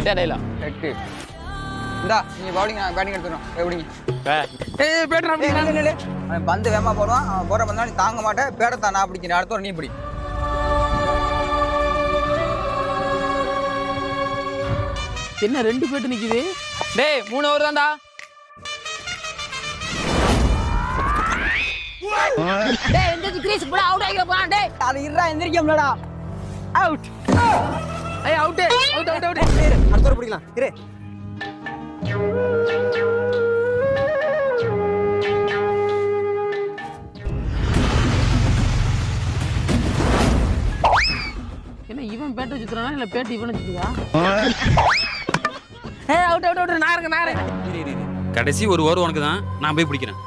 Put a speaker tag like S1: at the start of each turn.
S1: 8 அடையில
S2: 8 இந்தா நீ bowling batting எடுத்துறோம் எப்படிங்க
S1: ஏய் பேட்டர் அப்படி
S2: அவன் பந்து வேகமா போடுவான் அவன் போற பந்தா நீ தாங்க மாட்டே பேடத்தான் நான் பிடிக்கிறேன் அடுத்த நீ பிடி
S1: என்ன 2 பேட்டு நிக்குது டேய் 3 ஓவர் தான்டா
S3: டேய் எந்த கிரீஸ் போடா அவுட் ஆகி போடா டேய்
S2: அது இருடா எந்திரிக்கம்லடா
S1: அவுட் ஏய் அவுட் அவுட் அவுட்
S2: அடுத்த ஒரு பிடிக்கலாம் இரு
S1: என்ன இவன் பேட் வச்சுறானா இல்ல பேட் இவன் வச்சுதா ஏய் அவுட் அவுட் அவுட் நான் இருக்கேன்
S4: கடைசி ஒரு ஓவர் உனக்கு தான் நான் போய் பிடிக்கிறேன்